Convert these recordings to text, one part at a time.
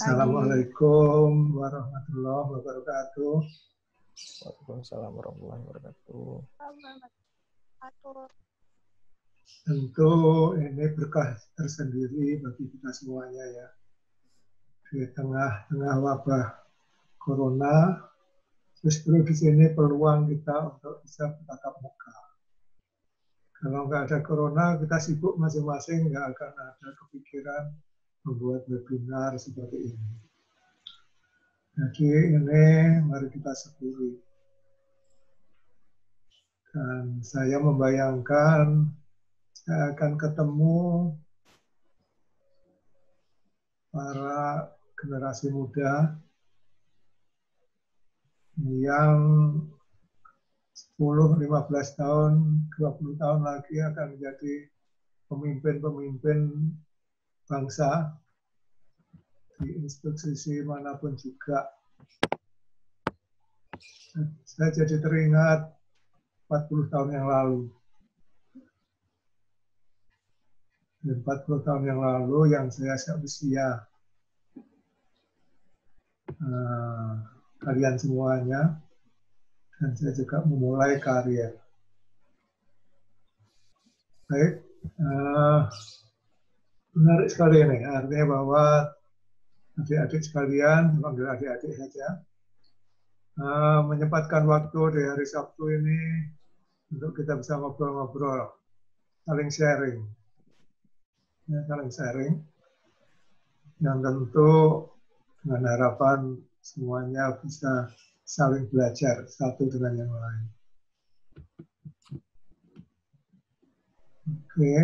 pagi. Assalamualaikum warahmatullahi wabarakatuh. Waalaikumsalam warahmatullahi wabarakatuh. Tentu ini berkah tersendiri bagi kita semuanya ya. Di tengah-tengah wabah corona, justru di sini peluang kita untuk bisa bertatap muka. Kalau nggak ada corona, kita sibuk masing-masing, nggak akan ada kepikiran membuat webinar seperti ini. Jadi ini mari kita syukuri. Dan saya membayangkan saya akan ketemu para generasi muda yang 10, 15 tahun, 20 tahun lagi akan menjadi pemimpin-pemimpin bangsa di institusi manapun juga. Saya jadi teringat 40 tahun yang lalu. 40 tahun yang lalu yang saya seusia kalian semuanya, dan saya juga memulai karir. Baik, menarik sekali ini, artinya bahwa adik-adik sekalian, panggil adik-adik saja, menyempatkan waktu di hari Sabtu ini untuk kita bisa ngobrol-ngobrol, saling sharing. Ya, saling sharing, yang tentu dengan harapan semuanya bisa saling belajar satu dengan yang lain. Oke,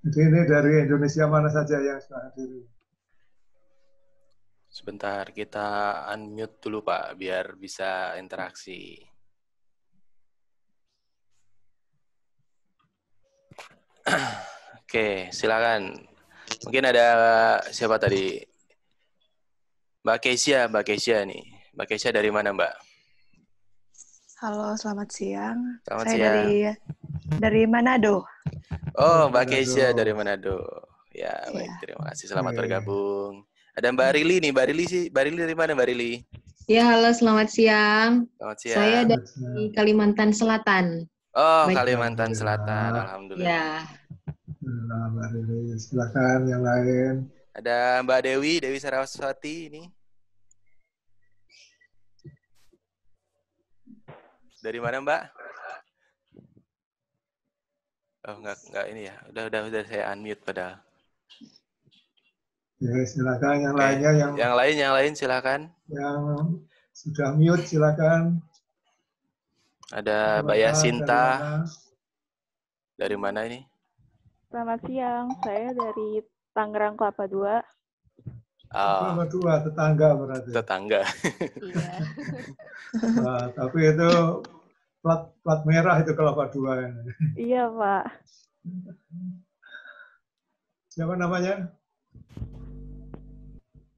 jadi ini dari Indonesia mana saja yang sudah hadir? Sebentar, kita unmute dulu Pak, biar bisa interaksi. Oke, silakan. Mungkin ada siapa tadi? Mbak Keisha nih. Mbak Keisha dari mana Mbak? Halo, selamat siang. Selamat Saya siang. dari Manado. Oh, Mbak Keisha dari Manado. Ya, baik. Iya. Terima kasih. Selamat bergabung. Ada Mbak Rili nih. Mbak Rili dari mana Mbak Rili? Ya, halo, selamat siang. Selamat siang. Saya dari Kalimantan Selatan. Oh, Baik. Kalimantan Selatan. Alhamdulillah. Ya. Nah, Mbak Rili, silakan yang lain. Ada Mbak Dewi Saraswati ini. Dari mana Mbak? Oh, enggak ini ya. Udah saya unmute padahal. Ya, silakan yang lainnya yang lain silakan. Yang sudah mute silakan. Ada Mbak Yasinta. Dari mana ini? Selamat siang, saya dari Tangerang Kelapa II. Kelapa II, tetangga berarti. Tetangga. Iya. Nah, tapi itu plat merah itu Kelapa II. Iya, Pak. Siapa namanya?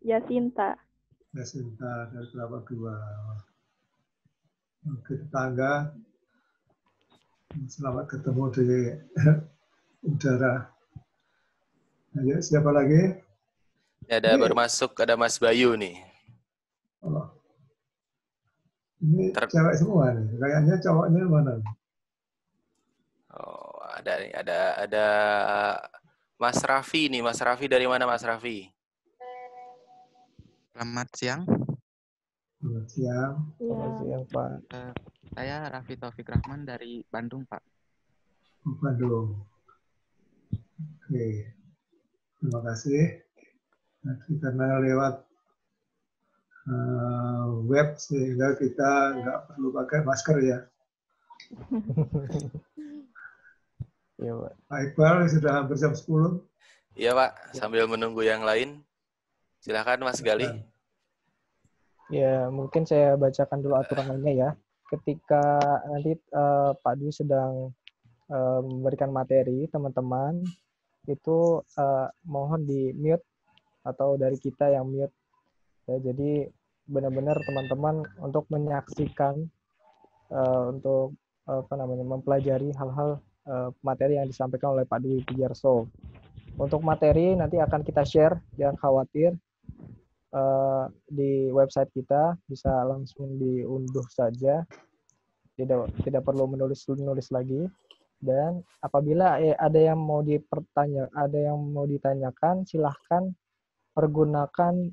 Yasinta. Yasinta dari Kelapa II. Oke, tetangga. Selamat ketemu di udara. Ayo, siapa lagi? Ada baru masuk, ada Mas Bayu nih. Oh. Ini cewek semua nih. Kayaknya cowoknya mana? Oh, ada Mas Raffi nih. Mas Raffi dari mana Mas Raffi? Selamat siang. Selamat siang. Selamat siang Pak. Saya Raffi Taufik Rahman dari Bandung Pak. Bandung. Oke. Terima kasih. Nanti karena lewat web sehingga kita nggak perlu pakai masker ya. Iya Pak. Pak Iqbal sudah hampir jam 10. Iya Pak, sambil menunggu yang lain. Silakan Mas Gali. Ya, mungkin saya bacakan dulu aturannya ya. Ketika nanti Pak Dwi sedang memberikan materi, teman-teman itu mohon di mute atau dari kita yang mute. Ya, jadi benar-benar teman-teman untuk menyaksikan, untuk mempelajari hal-hal materi yang disampaikan oleh Pak Dwi Pujiarso. Untuk materi nanti akan kita share, jangan khawatir. di website kita, bisa langsung diunduh saja, tidak perlu menulis lagi. Dan apabila ada yang mau ditanyakan, silahkan pergunakan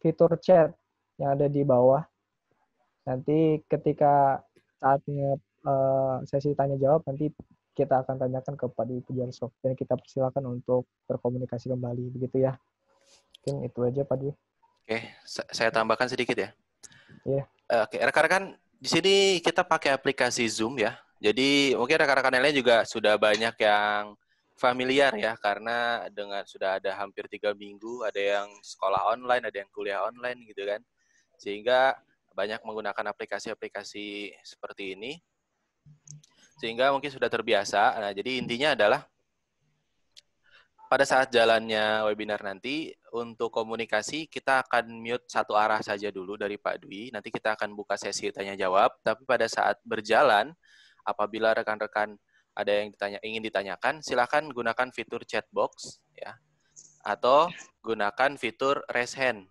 fitur chat yang ada di bawah. Nanti ketika saatnya sesi tanya jawab, nanti kita akan tanyakan ke Pak Dwi Pujiarso dan kita persilakan untuk berkomunikasi kembali, begitu ya. Mungkin itu aja Pak Dwi. Oke, saya tambahkan sedikit ya. Iya. Oke, rekan-rekan, di sini kita pakai aplikasi Zoom ya. Jadi mungkin rekan-rekan yang lain juga sudah banyak yang familiar ya, karena sudah ada hampir 3 minggu, ada yang sekolah online, ada yang kuliah online gitu kan. Sehingga banyak menggunakan aplikasi-aplikasi seperti ini. Sehingga mungkin sudah terbiasa. Nah, jadi intinya adalah pada saat jalannya webinar nanti, untuk komunikasi kita akan mute satu arah saja dulu dari Pak Dwi. Nanti kita akan buka sesi tanya-jawab. Tapi pada saat berjalan, apabila rekan-rekan ada yang ingin ditanyakan, silakan gunakan fitur chat box, ya, atau gunakan fitur raise hand.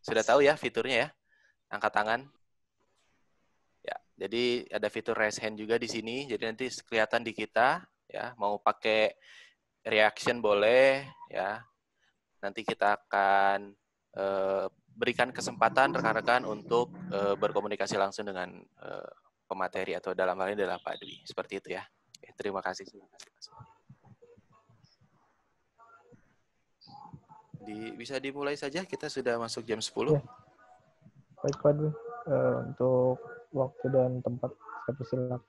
Sudah tahu ya fiturnya ya? Angkat tangan. Ya, jadi ada fitur raise hand juga di sini. Jadi nanti kelihatan di kita, ya, mau pakai reaction boleh, ya. Nanti kita akan berikan kesempatan rekan-rekan untuk berkomunikasi langsung dengan pemateri atau dalam hal ini adalah Pak Dwi. Seperti itu ya. Oke, terima kasih. Bisa dimulai saja, kita sudah masuk jam 10. Ya. Baik Pak Dwi, untuk waktu dan tempat saya persilakan.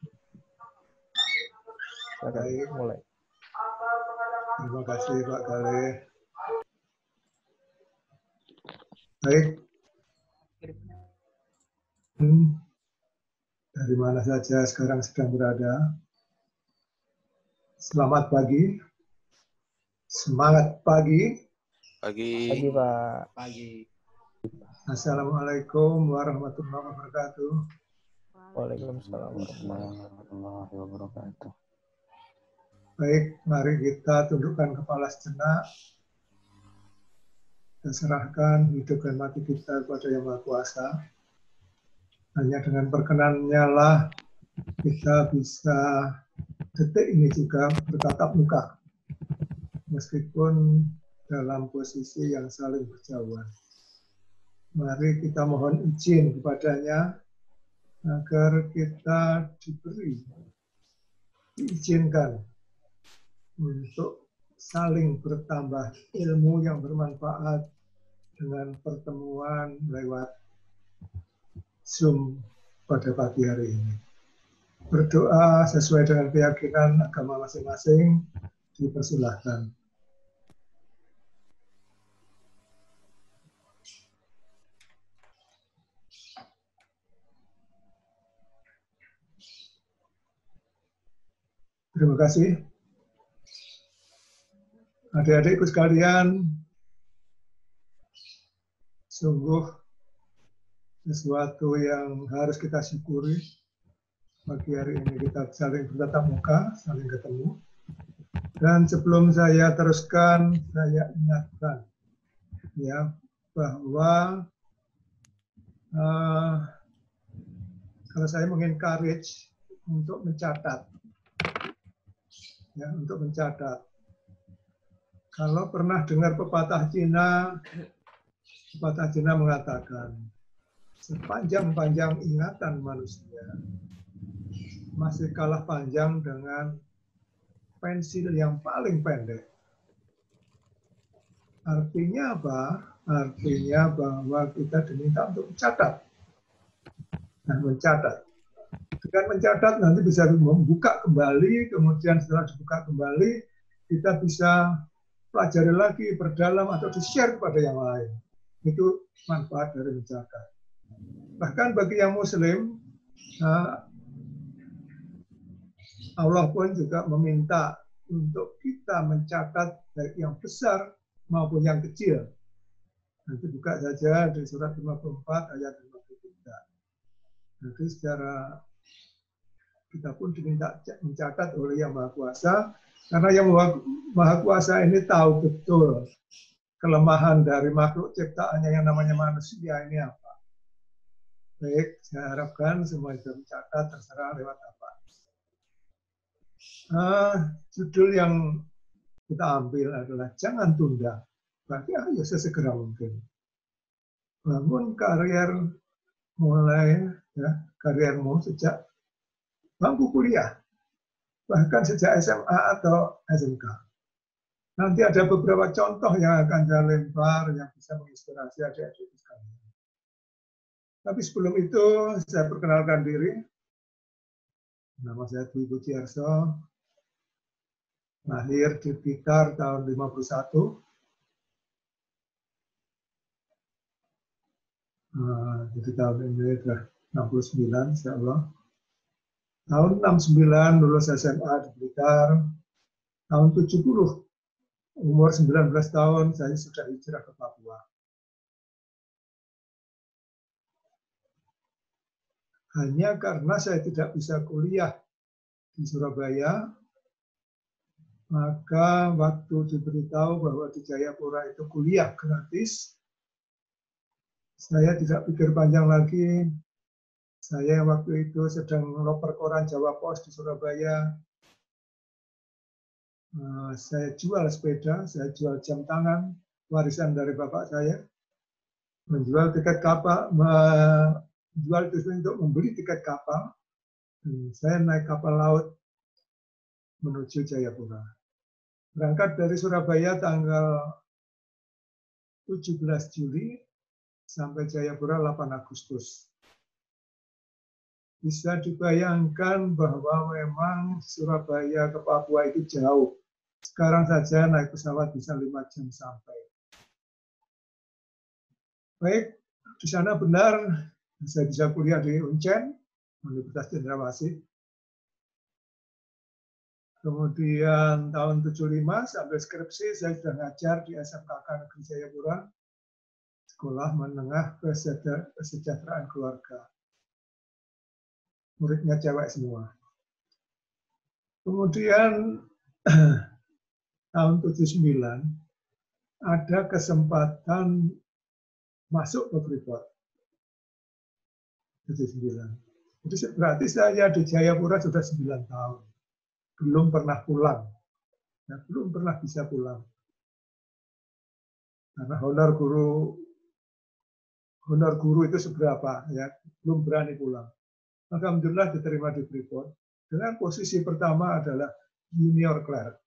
Silakan mulai. Terima kasih Pak Kale. Baik. Dari mana saja sekarang sedang berada. Selamat pagi. Semangat pagi. Pagi Pak. Pagi. Assalamualaikum warahmatullahi wabarakatuh. Waalaikumsalam warahmatullahi wabarakatuh. Baik, mari kita tundukkan kepala sejenak. Dan serahkan hidup dan mati kita kepada Yang Maha Kuasa. Hanya dengan perkenannya lah kita bisa detik ini juga bertatap muka. Meskipun dalam posisi yang saling berjauhan. Mari kita mohon izin kepadanya agar kita diizinkan untuk saling bertambah ilmu yang bermanfaat dengan pertemuan lewat Zoom pada pagi hari ini. Berdoa sesuai dengan keyakinan agama masing-masing, dipersilahkan. Terima kasih. Adik-adikku sekalian, sungguh sesuatu yang harus kita syukuri. Pagi hari ini kita saling bertatap muka, saling ketemu. Dan sebelum saya teruskan, saya ingatkan ya bahwa kalau saya mengencourage untuk mencatat, ya, untuk mencatat. Kalau pernah dengar pepatah Cina mengatakan, sepanjang-panjang ingatan manusia, masih kalah panjang dengan pensil yang paling pendek. Artinya apa? Artinya bahwa kita diminta untuk mencatat. Nah, mencatat. Dengan mencatat nanti bisa membuka kembali, kemudian setelah dibuka kembali, kita bisa pelajari lagi, berdalam, atau di-share kepada yang lain. Itu manfaat dari mencatat. Bahkan bagi yang Muslim, Allah pun juga meminta untuk kita mencatat baik yang besar maupun yang kecil. Nanti buka saja di surat 54 ayat 53. Nanti secara kita pun diminta mencatat oleh Yang Maha Kuasa, karena Yang Maha Kuasa ini tahu betul kelemahan dari makhluk ciptaannya yang namanya manusia ini apa. Baik, saya harapkan semua itu dicatat, terserah lewat apa. Judul yang kita ambil adalah jangan tunda, berarti ayo sesegera mungkin. Bangun karier mulai ya, kariermu sejak bangku kuliah, bahkan sejak SMA atau SMK. Nanti ada beberapa contoh yang akan saya lempar yang bisa menginspirasi adik-adik sekalian. Tapi sebelum itu, saya perkenalkan diri. Nama saya Dwi Pujiarso, lahir di Blitar tahun 51. Jadi tahun ini sudah 69, insya Allah. Tahun 69 lulus SMA di Blitar. Tahun 70, umur 19 tahun, saya sudah hijrah ke Papua. Hanya karena saya tidak bisa kuliah di Surabaya, maka waktu diberitahu bahwa di Jayapura itu kuliah gratis, saya tidak pikir panjang lagi. Saya waktu itu sedang ngoper koran Jawa Pos di Surabaya. Saya jual sepeda, saya jual jam tangan, warisan dari bapak saya. Menjual tiket kapal, menjual itu untuk membeli tiket kapal. Saya naik kapal laut menuju Jayapura. Berangkat dari Surabaya tanggal 17 Juli sampai Jayapura 8 Agustus. Bisa dibayangkan bahwa memang Surabaya ke Papua itu jauh. Sekarang saja naik pesawat bisa 5 jam sampai. Baik, di sana benar saya bisa kuliah di UNCEN, Universitas Cendrawasih. Kemudian tahun 75 sampai skripsi saya sudah ngajar di SMKK Negeri Jayapura, Sekolah Menengah Kesejahteraan Keluarga. Muridnya cewek semua. Kemudian tahun 79 ada kesempatan masuk ke Freeport. 79. Jadi berarti saya di Jayapura sudah 9 tahun. Belum pernah pulang. Ya, belum pernah bisa pulang. Karena honor guru itu seberapa, ya, belum berani pulang. Maka alhamdulillah diterima di Freeport. Dengan posisi pertama adalah junior clerk.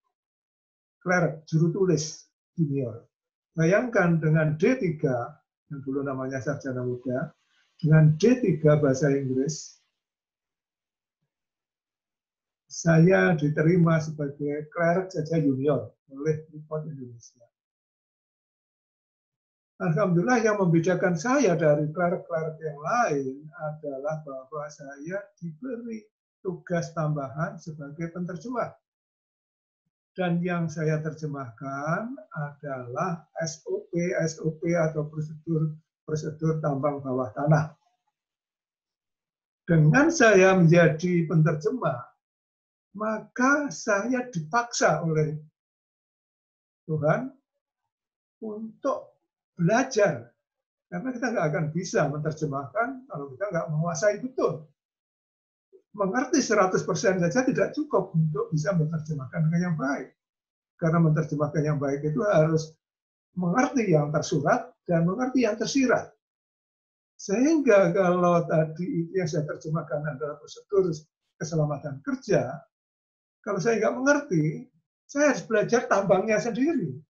Clerk, juru tulis junior. Bayangkan dengan D3, yang dulu namanya sarjana muda, dengan D3 bahasa Inggris, saya diterima sebagai clerk saja junior oleh Freeport Indonesia. Alhamdulillah yang membedakan saya dari clerk-clerk yang lain adalah bahwa saya diberi tugas tambahan sebagai penerjemah. Dan yang saya terjemahkan adalah SOP atau prosedur tambang bawah tanah. Dengan saya menjadi penerjemah, maka saya dipaksa oleh Tuhan untuk belajar. Karena kita nggak akan bisa menerjemahkan kalau kita nggak menguasai betul. Mengerti 100% saja tidak cukup untuk bisa menerjemahkan dengan yang baik. Karena menerjemahkan yang baik itu harus mengerti yang tersurat dan mengerti yang tersirat. Sehingga kalau tadi yang saya terjemahkan adalah prosedur keselamatan kerja, kalau saya nggak mengerti, saya harus belajar tambangnya sendiri.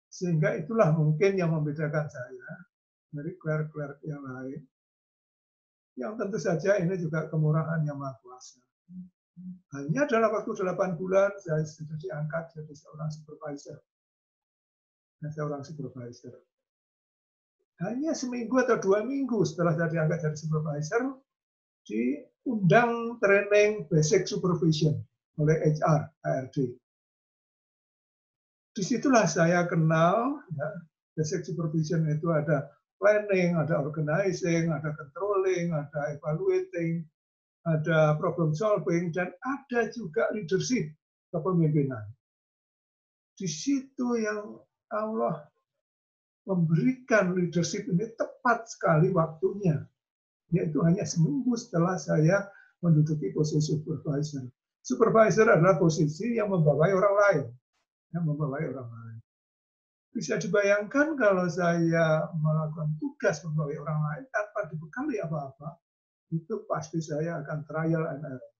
Sehingga itulah mungkin yang membedakan saya dari clerk-clerk yang lain. Yang tentu saja ini juga kemurahan yang Maha Kuasa. Hanya dalam waktu 8 bulan saya sudah diangkat jadi seorang supervisor. Hanya seminggu atau 2 minggu setelah saya diangkat jadi supervisor, diundang training basic supervision oleh HR, HRD. Disitulah saya kenal, ya, basic supervision itu ada planning, ada organizing, ada controlling, ada evaluating, ada problem solving, dan ada juga leadership, kepemimpinan. Di situ yang Allah memberikan leadership ini tepat sekali waktunya, yaitu hanya seminggu setelah saya menduduki posisi supervisor. Supervisor adalah posisi yang membawai orang lain, Bisa dibayangkan kalau saya melakukan tugas membawai orang lain tanpa dibekali apa-apa, itu pasti saya akan trial and error.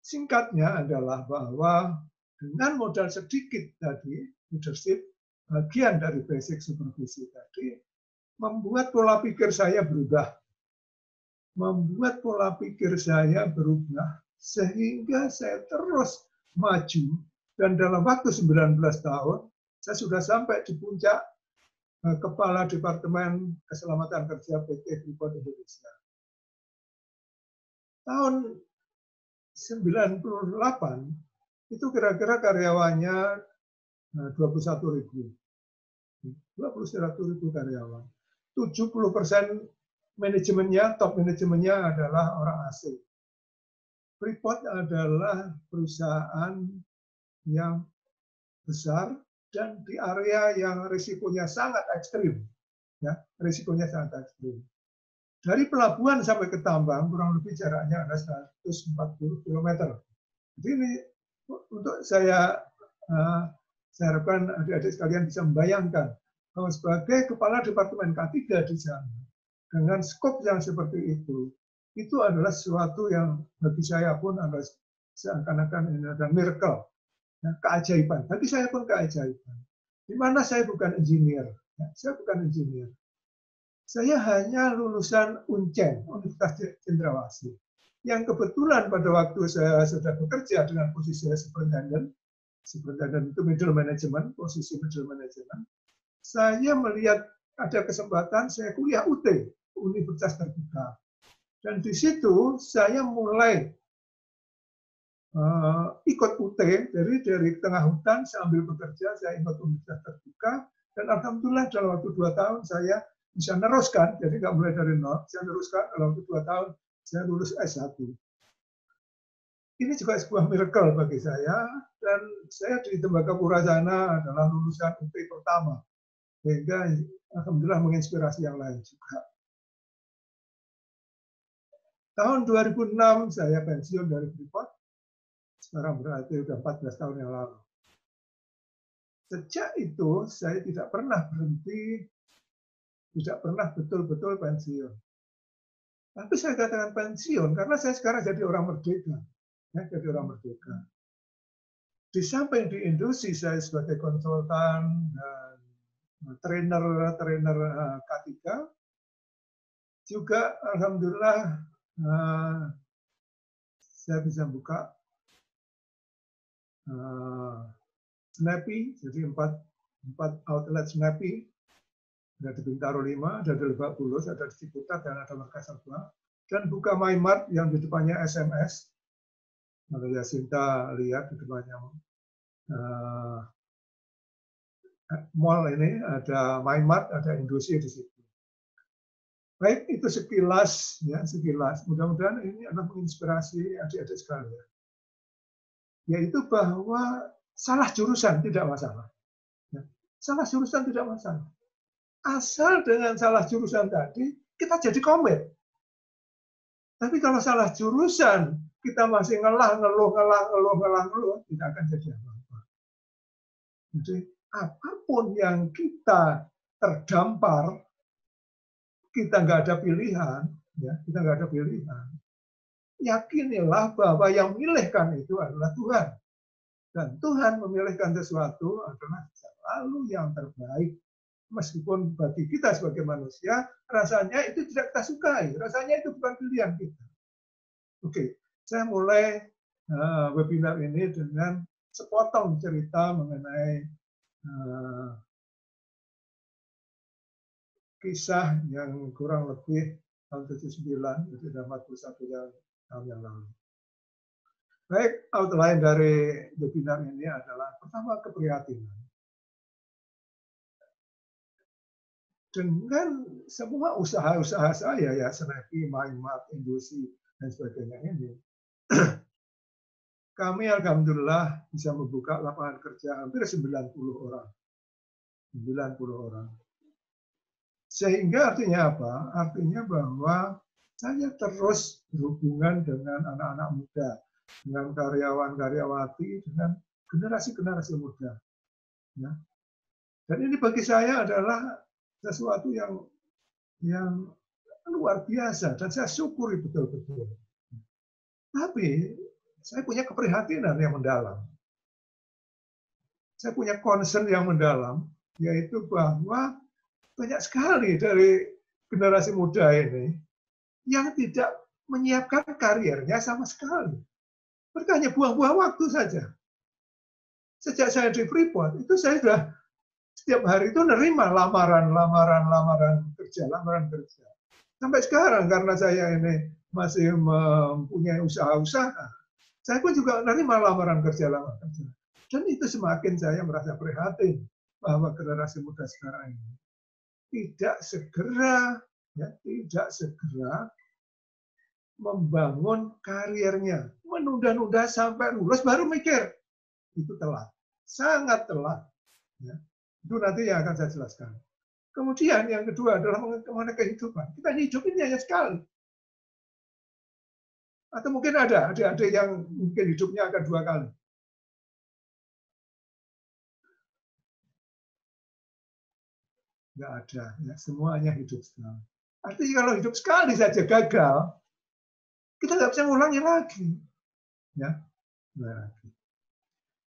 Singkatnya adalah bahwa dengan modal sedikit tadi, leadership, bagian dari basic supervisi tadi, membuat pola pikir saya berubah. Sehingga saya terus maju, dan dalam waktu 19 tahun, saya sudah sampai di puncak Kepala Departemen Keselamatan Kerja PT Freeport Indonesia. Tahun 98, itu kira-kira karyawannya 21.000. 21.000 karyawan. 70% manajemennya, top manajemennya adalah orang asing. Freeport adalah perusahaan yang besar dan di area yang risikonya sangat ekstrim. Ya, risikonya sangat ekstrim. Dari pelabuhan sampai ke tambang kurang lebih jaraknya ada 140 km. Jadi ini untuk saya harapkan adik-adik sekalian bisa membayangkan bahwa sebagai kepala Departemen K3 di sana, dengan skop yang seperti itu adalah sesuatu yang bagi saya pun adalah seakan-akan ini adalah miracle, ya, keajaiban. Bagi saya pun keajaiban. Di mana saya bukan engineer, ya, saya bukan engineer. Saya hanya lulusan UNCEN, Universitas Cendrawasih, yang kebetulan pada waktu saya sudah bekerja dengan posisi superintendent itu middle management, posisi middle management, saya melihat ada kesempatan saya kuliah UT, Universitas Terbuka. Dan di situ saya mulai ikut UT, dari tengah hutan sambil bekerja, saya ikut Universitas Terbuka, dan alhamdulillah dalam waktu 2 tahun saya bisa meneruskan, jadi nggak mulai dari nol, saya meneruskan dalam waktu 2 tahun, saya lulus S1. Ini juga sebuah miracle bagi saya, dan saya di Tembagapura sana adalah lulusan UT pertama, sehingga alhamdulillah menginspirasi yang lain juga. Tahun 2006 saya pensiun dari Freeport, sekarang berarti sudah 14 tahun yang lalu. Sejak itu saya tidak pernah berhenti, tidak pernah betul-betul pensiun. Tapi saya katakan pensiun karena saya sekarang jadi orang merdeka. Ya, jadi orang merdeka. Di samping di industri saya sebagai konsultan dan trainer K3, juga alhamdulillah saya bisa buka Snappy, jadi 4 outlet Snappy. Ada di Bintaro 5, ada di Lebak Bulus, ada di Ciputat, dan ada Makassar 2. Dan buka MyMart yang di depannya SMS. Kalau Yasinta lihat di depannya mall ini, ada MyMart, ada Indosiar di situ. Baik, itu sekilas, ya sekilas. Mudah-mudahan ini akan menginspirasi adik-adik sekalian. Yaitu bahwa salah jurusan tidak masalah. Ya. Salah jurusan tidak masalah. Asal dengan salah jurusan tadi, kita jadi komit. Tapi kalau salah jurusan, kita masih ngeluh, tidak akan jadi apa-apa. Jadi, apapun yang kita terdampar, kita nggak ada pilihan, ya, kita nggak ada pilihan. Yakinilah bahwa yang memilihkan itu adalah Tuhan. Dan Tuhan memilihkan sesuatu adalah selalu yang terbaik. Meskipun bagi kita sebagai manusia, rasanya itu tidak kita sukai. Rasanya itu bukan pilihan kita. Oke, saya mulai webinar ini dengan sepotong cerita mengenai kisah yang kurang lebih tahun 79, jadi sudah 41 tahun yang lalu. Baik, outline dari webinar ini adalah pertama keprihatinan. Dengan semua usaha-usaha saya, ya Snappy, MyMart, Indosiar, dan sebagainya ini, kami alhamdulillah bisa membuka lapangan kerja hampir 90 orang. 90 orang. Sehingga artinya apa? Artinya bahwa saya terus berhubungan dengan anak-anak muda, dengan karyawan-karyawati, dengan generasi-generasi muda. Ya. Dan ini bagi saya adalah sesuatu yang luar biasa dan saya syukuri betul-betul. Tapi saya punya keprihatinan yang mendalam. Saya punya concern yang mendalam, yaitu bahwa banyak sekali dari generasi muda ini yang tidak menyiapkan karirnya sama sekali. Mereka hanya buang-buang waktu saja. Sejak saya di Freeport, itu saya sudah setiap hari itu nerima lamaran kerja. Sampai sekarang karena saya ini masih mempunyai usaha-usaha, saya pun juga nerima lamaran kerja. Dan itu semakin saya merasa prihatin bahwa generasi muda sekarang ini tidak segera membangun karirnya, menunda-nunda sampai lulus baru mikir. Itu telat, sangat telat. Ya. Itu nanti yang akan saya jelaskan. Kemudian yang kedua adalah mengenai kehidupan. Kita hidup ini hanya sekali. Atau mungkin ada adik-adik yang mungkin hidupnya akan 2 kali. Nggak ada, ya, semuanya hidup sekali. Artinya kalau hidup sekali saja gagal, kita nggak bisa ngulangi lagi. Ya.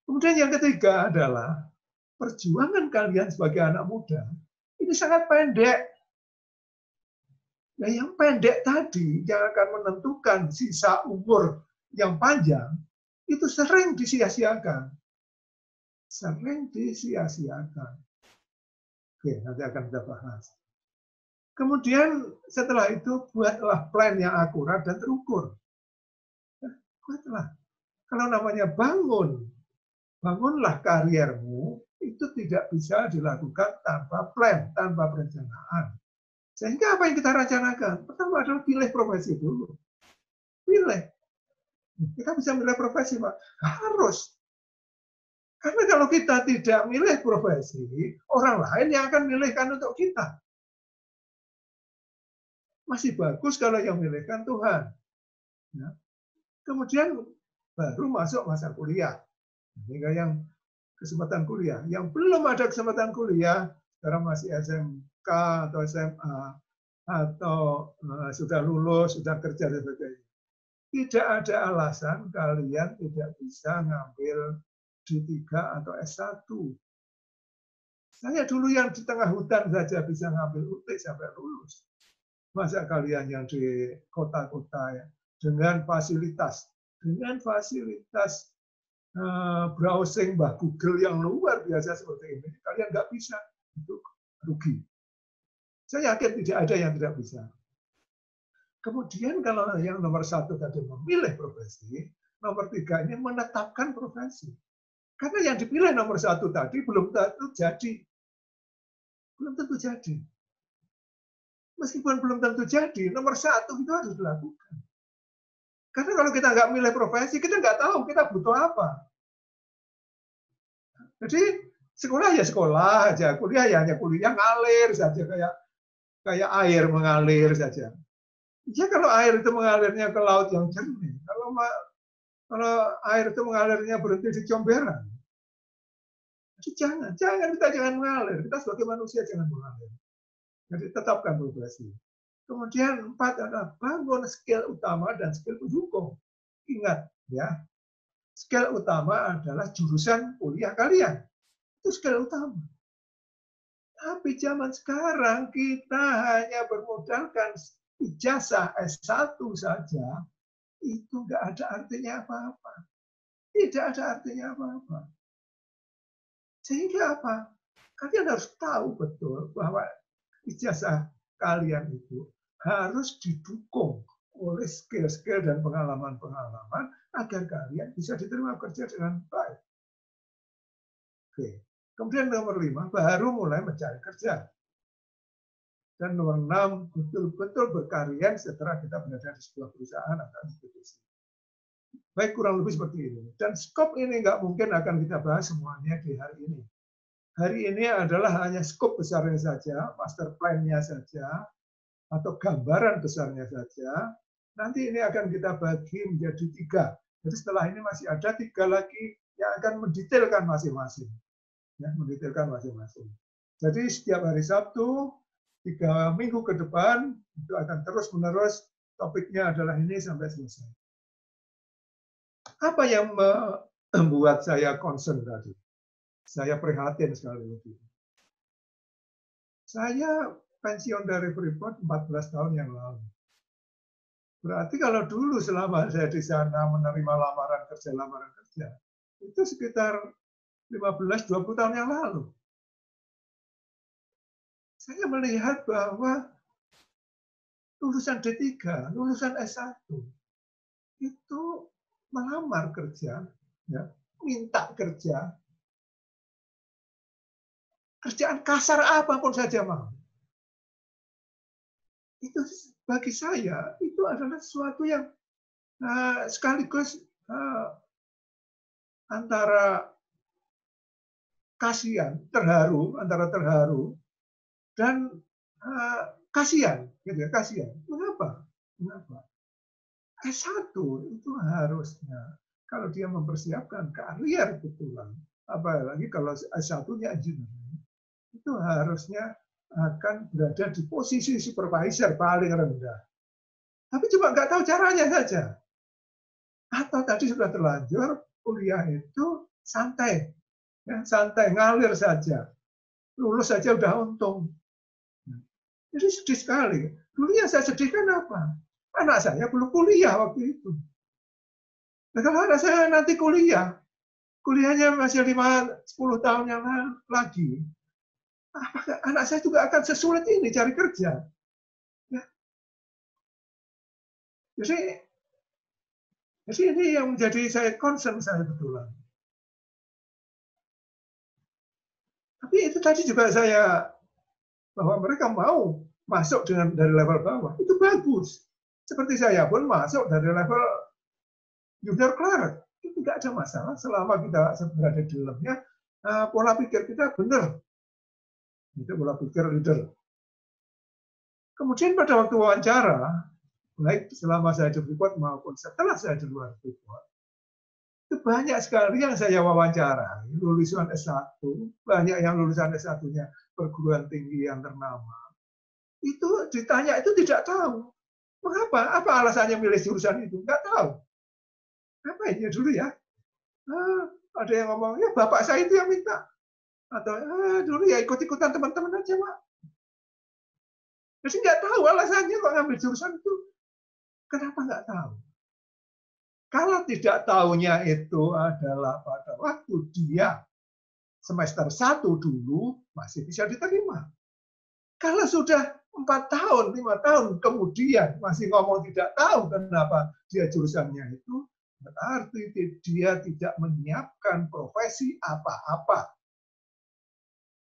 Kemudian yang ketiga adalah perjuangan kalian sebagai anak muda ini sangat pendek. Nah, yang pendek tadi yang akan menentukan sisa umur yang panjang itu sering disia-siakan. Sering disia-siakan. Oke, nanti akan kita bahas. Kemudian setelah itu buatlah plan yang akurat dan terukur. Buatlah. Kalau namanya bangunlah kariermu, itu tidak bisa dilakukan tanpa plan, tanpa perencanaan. Sehingga apa yang kita rencanakan? Pertama adalah pilih profesi dulu. Pilih. Kita bisa milih profesi, Pak. Harus. Karena kalau kita tidak milih profesi, orang lain yang akan milihkan untuk kita. Masih bagus kalau yang milihkan Tuhan. Ya. Kemudian baru masuk masa kuliah. Ini yang kesempatan kuliah. Yang belum ada kesempatan kuliah, sekarang masih SMK atau SMA, atau sudah lulus, sudah kerja, dan sebagainya. Tidak ada alasan kalian tidak bisa ngambil D3 atau S1. Saya dulu yang di tengah hutan saja bisa ngambil UT sampai lulus. Masa kalian yang di kota-kota ya, dengan fasilitas browsing Mbah Google yang luar biasa seperti ini, kalian nggak bisa, itu rugi. Saya yakin tidak ada yang tidak bisa. Kemudian kalau yang nomor 1 tadi memilih profesi, nomor 3 ini menetapkan profesi. Karena yang dipilih nomor 1 tadi belum tentu jadi. Belum tentu jadi. Meskipun belum tentu jadi, nomor 1 itu harus dilakukan. Karena kalau kita nggak milih profesi, kita nggak tahu kita butuh apa. Jadi sekolah ya sekolah aja, kuliah ya hanya kuliah, ngalir saja kayak air mengalir saja. Ya kalau air itu mengalirnya ke laut yang jernih, kalau air itu mengalirnya berhenti di comberan, jadi kita jangan mengalir. Kita sebagai manusia jangan mengalir. Jadi tetapkan profesi. Kemudian 4 adalah bangun skill utama dan skill pendukung. Ingat ya, skill utama adalah jurusan kuliah kalian. Itu skill utama. Tapi zaman sekarang kita hanya bermodalkan ijazah S1 saja, itu nggak ada artinya apa-apa. Tidak ada artinya apa-apa. Sehingga apa? Kalian harus tahu betul bahwa ijazah kalian itu harus didukung oleh skill-skill dan pengalaman-pengalaman agar kalian bisa diterima kerja dengan baik. Oke. Kemudian nomor 5, baru mulai mencari kerja. Dan nomor 6, betul-betul berkarya setelah kita berada di sebuah perusahaan atau institusi. Baik, kurang lebih seperti ini. Dan skop ini nggak mungkin akan kita bahas semuanya di hari ini. hari ini adalah hanya skop besarnya saja, master plan-nya saja, atau gambaran besarnya saja. Nanti ini akan kita bagi menjadi 3. Jadi setelah ini masih ada 3 lagi yang akan mendetailkan masing-masing. Ya, mendetailkan masing-masing. Jadi setiap hari Sabtu, 3 minggu ke depan, itu akan terus-menerus topiknya adalah ini sampai selesai. Apa yang membuat saya concern tadi? Saya prihatin sekali lagi. Saya pensiun dari Freeport 14 tahun yang lalu. Berarti kalau dulu selama saya di sana menerima lamaran kerja, itu sekitar 15-20 tahun yang lalu. Saya melihat bahwa lulusan D3, lulusan S1, itu melamar kerja, ya, minta kerja, kerjaan kasar apapun saja mau. Itu bagi saya itu adalah sesuatu yang sekaligus antara kasihan, antara terharu dan kasihan, gitu ya, kasihan. Mengapa? S1 itu harusnya kalau dia mempersiapkan karier kebetulan, apalagi kalau S1-nya engineering, itu harusnya akan berada di posisi supervisor paling rendah. Tapi cuma nggak tahu caranya saja. Atau tadi sudah terlanjur kuliah itu santai, ya, santai ngalir saja, lulus saja udah untung. Jadi sedih sekali. Dulu yang saya sedihkan apa? Anak saya belum kuliah waktu itu. Nah, kalau anak saya nanti kuliahnya masih 5-10 tahun yang lagi, apakah anak saya juga akan sesulit ini cari kerja? Ya. Jadi ini yang menjadi saya concern saya betulan. Tapi itu tadi juga saya bahwa mereka mau masuk dari level bawah, itu bagus. Seperti saya pun masuk dari level junior clerk, itu tidak ada masalah selama kita berada di dalamnya. Pola pikir kita benar, itu pola pikir leader. Kemudian pada waktu wawancara, baik selama saya di Freeport maupun setelah saya di luar Freeport, itu banyak sekali yang saya wawancara, lulusan S1, banyak yang lulusan S1-nya perguruan tinggi yang ternama. Itu ditanya itu tidak tahu. Mengapa? Apa alasannya milih jurusan itu? Nggak tahu. Apa ini dulu ya? Ada yang ngomong, ya bapak saya itu yang minta. Atau dulu ya ikut-ikutan teman-teman aja, Pak. Jadi nggak tahu alasannya kok ngambil jurusan itu. Kenapa nggak tahu? Kalau tidak tahunya itu adalah pada waktu dia semester 1 dulu, masih bisa diterima. Kalau sudah 4 tahun, 5 tahun kemudian masih ngomong tidak tahu kenapa dia jurusannya itu, berarti dia tidak menyiapkan profesi apa-apa.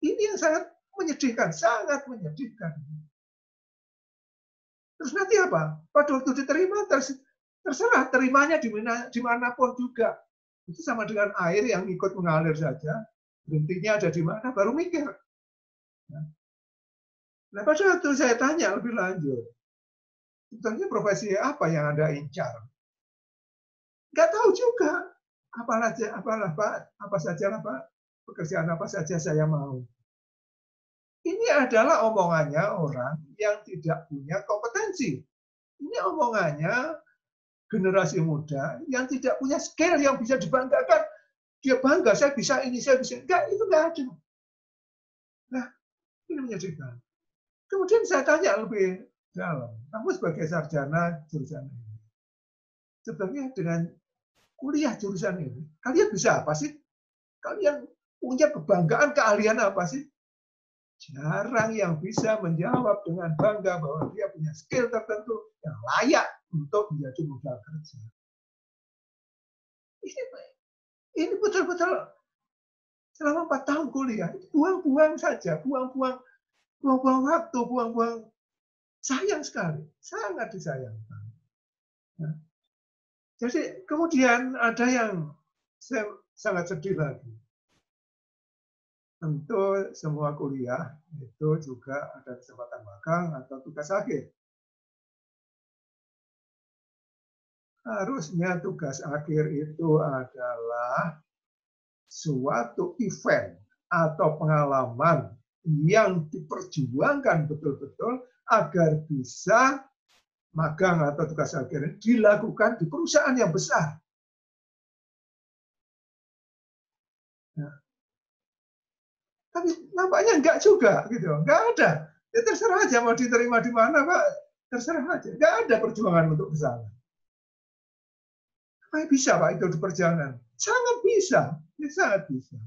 Ini yang sangat menyedihkan, sangat menyedihkan. Terus nanti apa? Pada waktu diterima, terserah terimanya dimanapun juga. Itu sama dengan air yang ikut mengalir saja, berhentinya ada di mana, baru mikir. Nah, pada waktu saya tanya lebih lanjut, sebetulnya profesi apa yang Anda incar? Nggak tahu juga. Apa saja pekerjaan apa saja saya mau. Ini adalah omongannya orang yang tidak punya kompetensi. Ini omongannya generasi muda yang tidak punya skill yang bisa dibanggakan. Dia bangga, saya bisa ini, saya bisa. Enggak, itu enggak ada. Nah, ini menyedihkan. Kemudian saya tanya lebih dalam, kamu sebagai sarjana jurusan ini, sebenarnya dengan kuliah jurusan ini, kalian bisa apa sih? Kalian punya kebanggaan, keahlian apa sih? Jarang yang bisa menjawab dengan bangga bahwa dia punya skill tertentu yang layak untuk menjadi modal kerja. Ini betul-betul selama 4 tahun kuliah, buang-buang saja, buang-buang waktu, buang-buang, sayang sekali, sangat disayangkan. Ya. Jadi kemudian ada yang saya sangat sedih lagi. tentu semua kuliah itu juga ada kesempatan magang atau tugas akhir. Harusnya tugas akhir itu adalah suatu event atau pengalaman yang diperjuangkan betul-betul agar bisa magang atau tugas akhir dilakukan di perusahaan yang besar. Ya. Tapi nampaknya enggak juga, gitu, enggak ada. Ya terserah aja mau diterima di mana, Pak, terserah aja. Enggak ada perjuangan untuk ke sana. Apa bisa, Pak, itu di perjalanan? Sangat bisa, ya sangat bisa.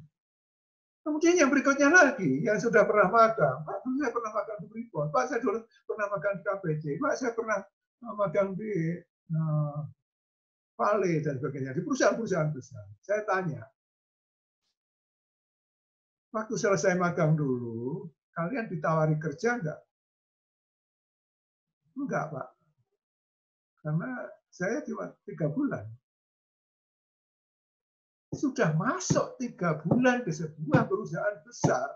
Kemudian yang berikutnya lagi, yang sudah pernah magang, Pak, saya pernah magang di Freeport, Pak, saya dulu pernah magang di KPC, Pak, saya pernah magang di Vale dan sebagainya, di perusahaan-perusahaan besar. Saya tanya, waktu selesai magang dulu, kalian ditawari kerja enggak? Enggak, Pak. Karena saya cuma 3 bulan. Sudah masuk 3 bulan ke sebuah perusahaan besar,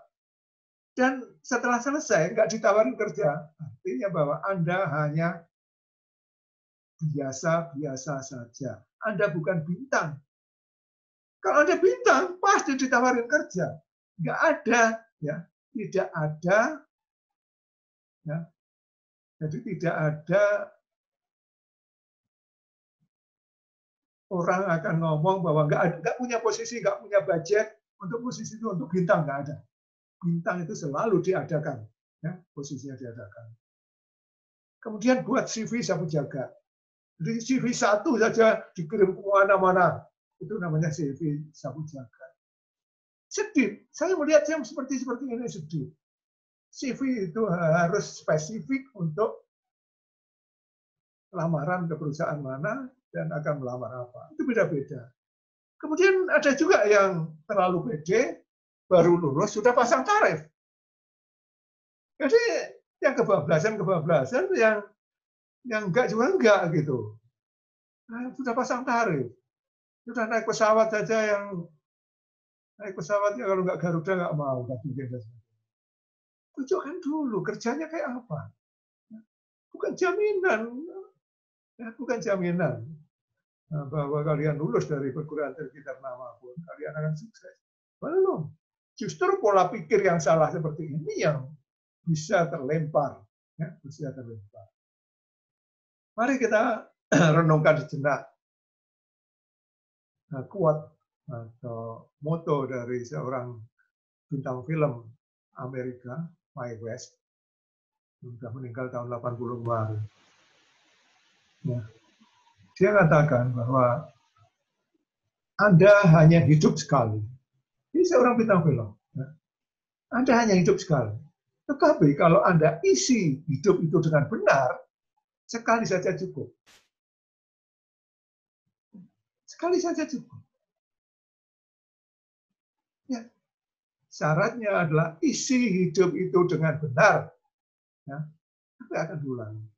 dan setelah selesai nggak ditawarin kerja, artinya bahwa Anda hanya biasa-biasa saja. Anda bukan bintang. Kalau Anda bintang, pasti ditawarin kerja. Nggak ada, ya, tidak ada, ya. Jadi tidak ada orang akan ngomong bahwa nggak punya posisi, nggak punya budget untuk posisi itu, untuk bintang, nggak ada. Bintang itu selalu diadakan, ya, posisinya diadakan. Kemudian buat CV sapu jaga. Jadi CV 1 saja dikirim ke mana-mana, itu namanya CV sapu jaga. Sedih, saya melihat yang seperti ini sedih. CV itu harus spesifik untuk lamaran ke perusahaan mana dan akan melamar apa. Itu beda-beda. Kemudian ada juga yang terlalu pede, baru lulus sudah pasang tarif. Jadi yang kebablasan yang enggak juga enggak gitu. Nah, sudah pasang tarif. Sudah naik pesawat saja, yang naik pesawatnya kalau enggak Garuda enggak mau. Tunjukkan dulu kerjanya kayak apa. Bukan jaminan. Ya, bukan jaminan bahwa kalian lulus dari perguruan tinggi ternama pun kalian akan sukses. Belum. Justru pola pikir yang salah seperti ini yang bisa terlempar, ya, bisa terlempar. Mari kita renungkan sejenak quote atau moto dari seorang bintang film Amerika, Mae West, yang sudah meninggal tahun 80 kemarin. Ya. Dia katakan bahwa Anda hanya hidup sekali. Ini seorang bintang film. Ya. Anda hanya hidup sekali. Tetapi kalau Anda isi hidup itu dengan benar, sekali saja cukup. Sekali saja cukup. Ya. Syaratnya adalah isi hidup itu dengan benar. Ya. Tapi akan diulangi.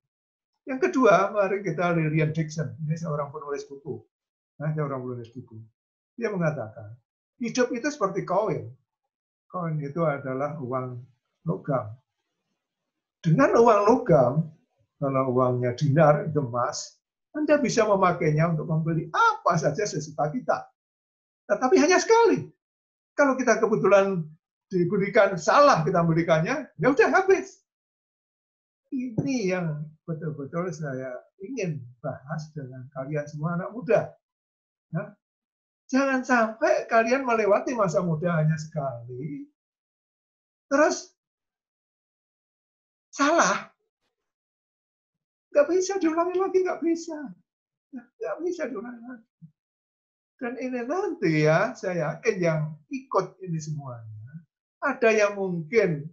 Yang kedua, mari kita Lillian Dixon. Ini seorang penulis buku. Dia mengatakan, hidup itu seperti koin. Koin itu adalah uang logam. Dengan uang logam, kalau uangnya dinar, emas, Anda bisa memakainya untuk membeli apa saja sesuka kita. Tetapi hanya sekali. Kalau kita kebetulan diberikan salah kita memberikannya, ya udah habis. Ini yang betul-betul saya ingin bahas dengan kalian semua anak muda. Nah, jangan sampai kalian melewati masa muda hanya sekali, terus salah. Nggak bisa diulangi lagi, nggak bisa. Nggak bisa diulangi lagi. Dan ini nanti ya, saya yakin yang ikut ini semuanya, ada yang mungkin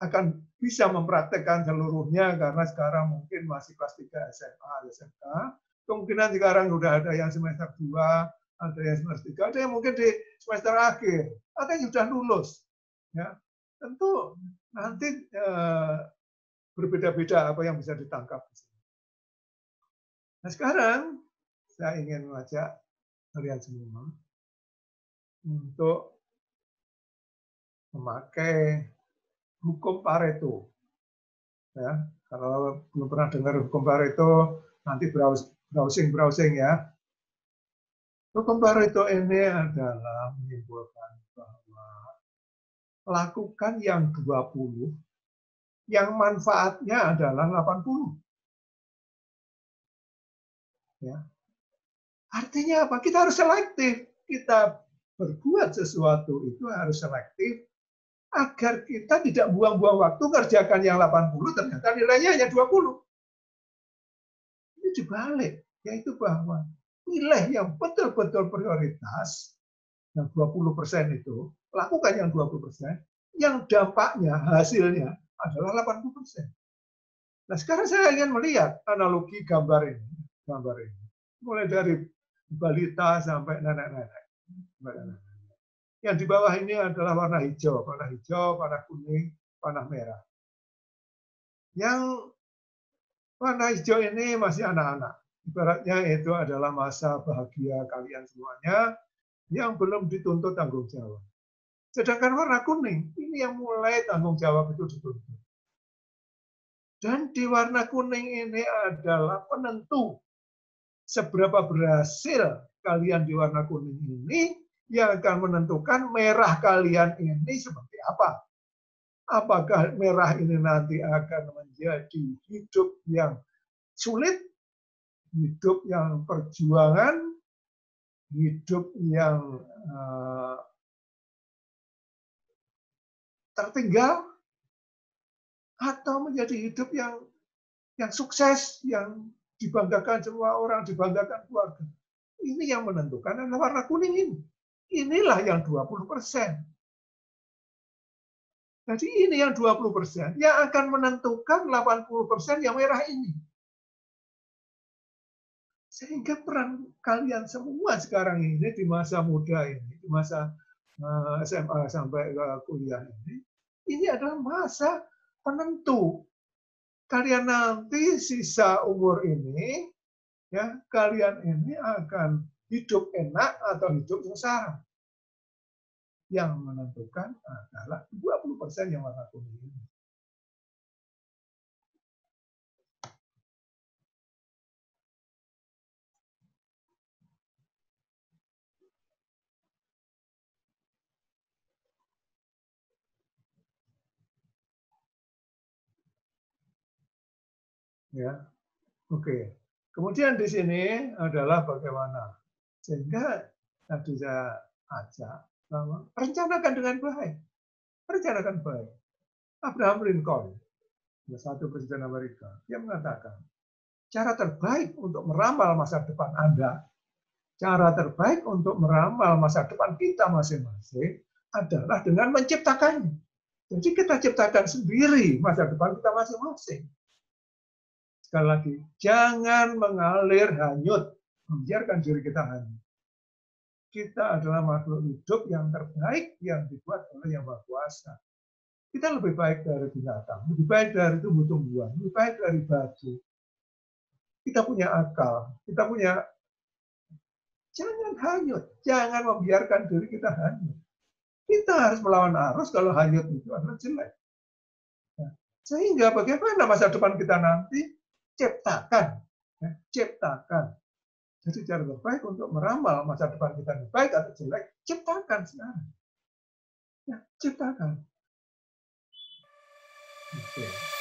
akan bisa mempraktekkan seluruhnya karena sekarang mungkin masih kelas 3 SMA, SMK. Kemungkinan sekarang sudah ada yang semester 2, ada yang semester 3, ada yang mungkin di semester akhir, ada yang sudah lulus. Ya. Tentu nanti berbeda-beda apa yang bisa ditangkap. Nah sekarang saya ingin mengajak kalian semua untuk memakai hukum Pareto. Ya, kalau belum pernah dengar hukum Pareto, nanti browsing ya. Hukum Pareto ini adalah menyimpulkan bahwa lakukan yang 20, yang manfaatnya adalah 80. Ya. Artinya apa? Kita harus selektif. Kita berbuat sesuatu itu harus selektif agar kita tidak buang-buang waktu kerjakan yang 80, ternyata nilainya hanya 20. Ini dibalik, yaitu bahwa pilih yang betul-betul prioritas, yang 20% itu, lakukan yang 20%, yang dampaknya, hasilnya adalah 80%. Nah, sekarang saya ingin melihat analogi gambar ini. Mulai dari balita sampai nenek-nenek. Yang di bawah ini adalah warna hijau, warna kuning, warna merah. Yang warna hijau ini masih anak-anak. Ibaratnya itu adalah masa bahagia kalian semuanya yang belum dituntut tanggung jawab. Sedangkan warna kuning, ini yang mulai tanggung jawab itu dituntut. Dan di warna kuning ini adalah penentu seberapa berhasil kalian di warna kuning ini yang akan menentukan merah kalian ini seperti apa. Apakah merah ini nanti akan menjadi hidup yang sulit, hidup yang perjuangan, hidup yang tertinggal, atau menjadi hidup yang sukses, yang dibanggakan semua orang, dibanggakan keluarga. Ini yang menentukan adalah warna kuning ini. Inilah yang 20%. Jadi ini yang 20% yang akan menentukan 80% yang merah ini. Sehingga peran kalian semua sekarang ini di masa muda ini, di masa SMA sampai ke kuliah ini adalah masa penentu. Kalian nanti sisa umur ini, ya kalian ini akan hidup enak atau hidup sengsara. Yang menentukan adalah 20% yang warna kuning ini. Ya, oke. Kemudian di sini adalah bagaimana sehingga tadi saya ajak bahwa rencanakan dengan baik, rencanakan baik. Abraham Lincoln, satu presiden Amerika, dia mengatakan cara terbaik untuk meramal masa depan Anda, cara terbaik untuk meramal masa depan kita masing-masing adalah dengan menciptakannya. Jadi kita ciptakan sendiri masa depan kita masing-masing. Sekali lagi, jangan mengalir hanyut, membiarkan diri kita hanyut. Kita adalah makhluk hidup yang terbaik yang dibuat oleh Yang Maha Kuasa. Kita lebih baik dari binatang, lebih baik dari tumbuh-tumbuhan, lebih baik dari batu. Kita punya akal, kita punya. Jangan hanyut, jangan membiarkan diri kita hanyut. Kita harus melawan arus kalau hanyut itu adalah jelek. Nah, sehingga bagaimana masa depan kita nanti? Ciptakan, ya, ciptakan. Jadi cara terbaik untuk meramal masa depan kita baik atau jelek, ciptakan sekarang. Ya, ciptakan. Oke.